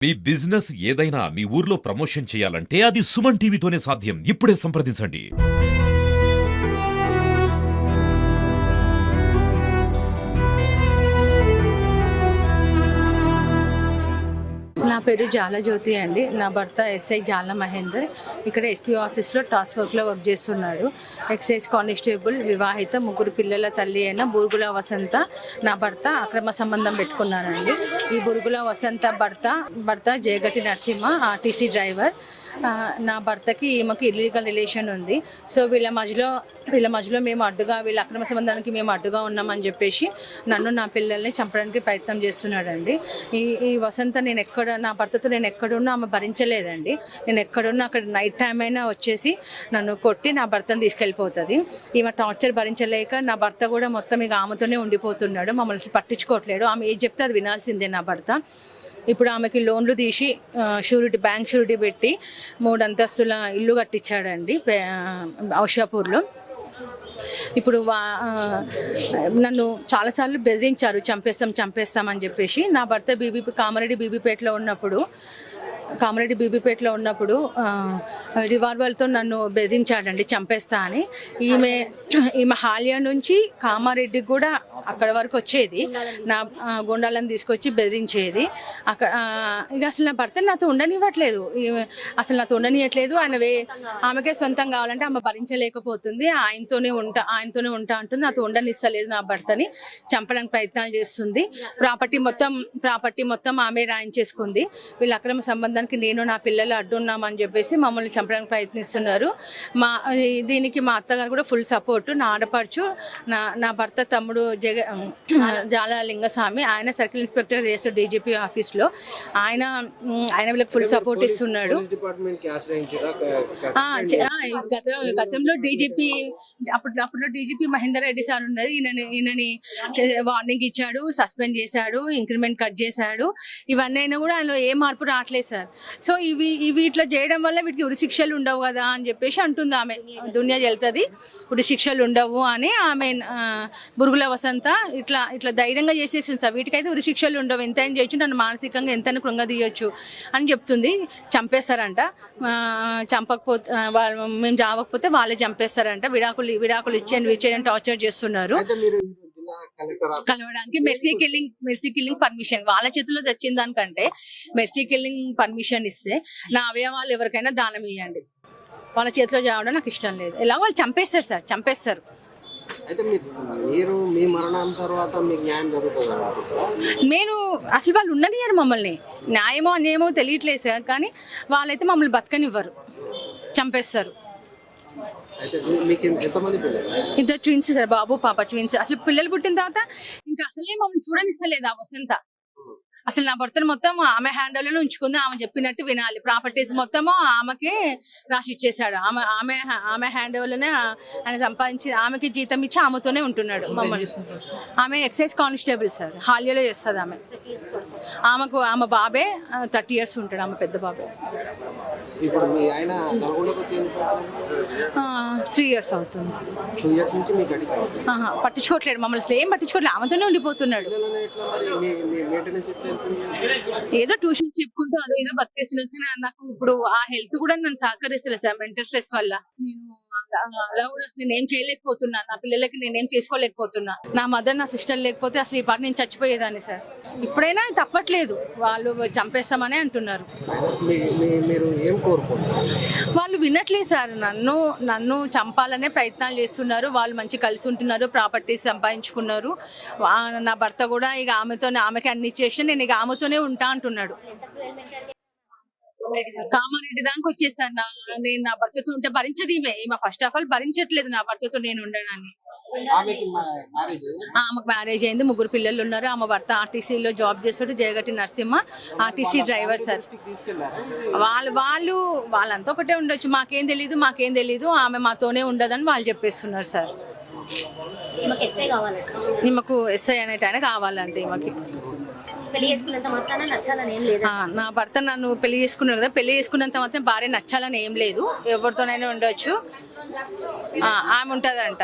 మీ business ఏదైనా మీ ఊర్లో promotion చేయాలంటే అది సుమన్ టీవీతోనే సాధ్యం. ఇప్పుడే సంప్రదించండి. నా పేరు జాలజ్యోతి అండి. నా భర్త ఎస్ఐ జాల మహేందర్. ఇక్కడ ఎస్పీ ఆఫీస్లో టాస్క్ ఫోర్స్లో వర్క్ చేస్తున్నాడు. ఎక్సైజ్ కానిస్టేబుల్, వివాహిత, 3 పిల్లల తల్లి అయిన బురుగుల వసంత నా భర్త అక్రమ సంబంధం పెట్టుకున్నానండి. ఈ బురుగుల వసంత భర్త జయగటి నరసింహ, ఆర్టీసీ డ్రైవర్. నా భర్తకి ఈమెకి ఇల్లీగల్ రిలేషన్ ఉంది. సో వీళ్ళ మధ్యలో మేము అడ్డుగా, వీళ్ళ అక్రమ సంబంధానికి మేము అడ్డుగా ఉన్నామని చెప్పేసి నన్ను, నా పిల్లల్ని చంపడానికి ప్రయత్నం చేస్తున్నాడండి. ఈ వసంత నా భర్తతో నేను ఎక్కడున్నా ఆమె భరించలేదండి. నేను ఎక్కడున్నా అక్కడ నైట్ టైం అయినా వచ్చేసి నన్ను కొట్టి నా భర్తను తీసుకెళ్ళిపోతుంది. ఈమె టార్చర్ భరించలేక నా భర్త కూడా మొత్తం ఇక ఆమెతోనే ఉండిపోతున్నాడు. మమ్మల్ని పట్టించుకోవట్లేడు. ఆమె ఏం చెప్తే అది వినాల్సిందే నా భర్త. ఇప్పుడు ఆమెకి లోన్లు తీసి బ్యాంక్ షూరిటీ పెట్టి 3 అంతస్తుల ఇల్లు కట్టించాడండి ఔషాపూర్లో. ఇప్పుడు నన్ను చాలాసార్లు బెదిరించారు, చంపేస్తామని చెప్పేసి. నా భర్త కామారెడ్డి బీబీపేటలో ఉన్నప్పుడు రివాల్వర్తో నన్ను బెదిరించాడండి, చంపేస్తా అని. ఈమె హాలియా నుంచి కామారెడ్డికి కూడా అక్కడ వరకు వచ్చేది, నా గుండాలను తీసుకొచ్చి బెదిరించేది. అక్కడ ఇక అసలు నా భర్త నాతో ఉండనివ్వట్లేదు. నాతో ఉండనివ్వట్లేదు. ఆమెకే సొంతం కావాలంటే ఆమె భరించలేకపోతుంది. ఆయనతోనే ఉంటా అంటుంది. నాతో ఉండనిస్తలేదు. నా భర్తని చంపడానికి ప్రయత్నాలు చేస్తుంది. ప్రాపర్టీ మొత్తం ఆమె రాయించేసుకుంది. వీళ్ళ అక్రమ సంబంధానికి నేను, నా పిల్లలు అడ్డున్నామని చెప్పేసి మమ్మల్ని చంపడానికి ప్రయత్నిస్తున్నారు. దీనికి మా అత్తగారు కూడా ఫుల్ సపోర్టు. నా ఆడపడుచు, నా భర్త తమ్ముడు జాల లింగస్వామి, ఆయన సర్కిల్ ఇన్స్పెక్టర్ చేస్తాడు డీజీపీ ఆఫీస్లో. ఆయన వీళ్ళకి ఫుల్ సపోర్ట్ ఇస్తున్నాడు. గతంలో డీజీపీ అప్పుడు డీజీపీ మహేందర్ రెడ్డి సార్ ఉన్నది. ఈయనని వార్నింగ్ ఇచ్చాడు, సస్పెండ్ చేశాడు, ఇంక్రిమెంట్ కట్ చేశాడు. ఇవన్నీ అయినా కూడా ఆయనలో ఏ మార్పు రావట్లేదు సార్. సో ఇవి ఇట్లా చేయడం వల్ల వీటికి ఉరి శిక్షలు ఉండవు కదా అని చెప్పేసి అంటుంది ఆమె. దునియా వెళ్తుంది, ఉరి శిక్షలు ఉండవు అని ఆమె బురుగుల వసంత ఇట్లా ధైర్యంగా చేసేసింది సార్. వీటికైతే ఉరి శిక్షలు ఉండవు, ఎంత అయినా చేయొచ్చు, నన్ను మానసికంగా ఎంతైనా కృంగదీయొచ్చు అని చెప్తుంది. చంపేస్తారంట. చంపకపోతే మేము చావకపోతే వాళ్ళే చంపేస్తారంట. విడాకులు ఇచ్చేయని టార్చర్ చేస్తున్నారు. కలవడానికి మెర్సీ కిల్లింగ్ పర్మిషన్ వాళ్ళ చేతిలో తెచ్చిన దానికంటే మెర్సీ కిల్లింగ్ పర్మిషన్ ఇస్తే నా అవయవాలు ఎవరికైనా దానం ఇవ్వండి. వాళ్ళ చేతిలో చావడం నాకు ఇష్టం లేదు. ఎలా వాళ్ళు చంపేస్తారు సార్, చంపేస్తారు. నేను అసలు వాళ్ళు ఉండనియరు మమ్మల్ని. న్యాయమో అన్యాయమో తెలియట్లేదు సార్, కానీ వాళ్ళైతే మమ్మల్ని బతకనివ్వరు, చంపేస్తారు. 2 ట్విన్స్ సార్, బాబు పాప ట్విన్స్. అసలు పిల్లలు పుట్టిన తర్వాత ఇంకా అసలే మమ్మల్ని చూడనిస్తలేదు ఆ వసంత. అసలు నా భర్తను మొత్తం ఆమె హ్యాండ్లోనే ఉంచుకుంది. ఆమె చెప్పినట్టు వినాలి. ప్రాపర్టీస్ మొత్తము ఆమెకే రాసి ఇచ్చేసాడు. ఆమె హ్యాండ్ ఓవర్లోనే ఆయన సంపాదించి ఆమెకి జీతం ఇచ్చి ఆమెతోనే ఉంటున్నాడు మమ్మల్ని. ఆమె ఎక్సైజ్ కానిస్టేబుల్ సార్, హాలియాలో చేస్తుంది ఆమె. ఆమె బాబే 30 years ఉంటాడు, ఆమె పెద్ద బాబే. 3 years అవుతుంది. పట్టించుకోవట్లేడు మమ్మల్ని, అసలు ఏం పట్టించుకోవట్లేదు. ఆమెతోనే ఉండిపోతున్నాడు. ఏదో ట్యూషన్స్ చెప్పుకుంటూ ఏదో బతికేస్తున్నా. నాకు ఇప్పుడు ఆ హెల్త్ కూడా నన్ను సహకరిస్తలేదు సార్, మెంటల్ స్ట్రెస్ వల్ల. అలా కూడా అసలు నేనేం చేయలేకపోతున్నా, నా పిల్లలకి నేనేం చేసుకోలేకపోతున్నా. నా మదర్, నా సిస్టర్ లేకపోతే అసలు ఈ పాట నేను చచ్చిపోయేదాన్ని సార్. ఇప్పుడైనా తప్పట్లేదు, వాళ్ళు చంపేస్తామని అంటున్నారు. వాళ్ళు వినట్లేదు సార్. నన్ను చంపాలనే ప్రయత్నాలు చేస్తున్నారు. వాళ్ళు మంచి కలిసి ఉంటున్నారు, ప్రాపర్టీస్ సంపాదించుకున్నారు. నా భర్త కూడా ఇక ఆమెకి అన్ని చేసి నేను ఇక ఆమెతోనే ఉంటా అంటున్నాడు. కామారెడ్డి దానికి వచ్చేసాను. నేను నా భర్తతో ఉంటే భరించదు ఈమె ఫస్ట్ ఆఫ్ ఆల్ భరించట్లేదు నా భర్తతో నేను ఉండడాన్ని. ఆమెకు మ్యారేజ్ అయింది, 3 పిల్లలు ఉన్నారు. ఆమె భర్త ఆర్టీసీలో జాబ్ చేస్తాడు, జయగటి నరసింహ, ఆర్టీసీ డ్రైవర్ సార్. వాళ్ళంతా ఒకటే ఉండొచ్చు, మాకేం తెలీదు, ఆమె మాతోనే ఉండదని వాళ్ళు చెప్పేస్తున్నారు సార్. ఈమెకు ఎస్ఐ అనేట ఆయన కావాలంటే ఈమెకి. నా భర్త నన్ను పెళ్లి చేసుకున్నాడు కదా, పెళ్లి చేసుకున్నంత మాత్రం భార్య నచ్చాలని ఏం లేదు, ఎవరితోనైనా ఉండొచ్చు. ఆమె ఉంటదంట.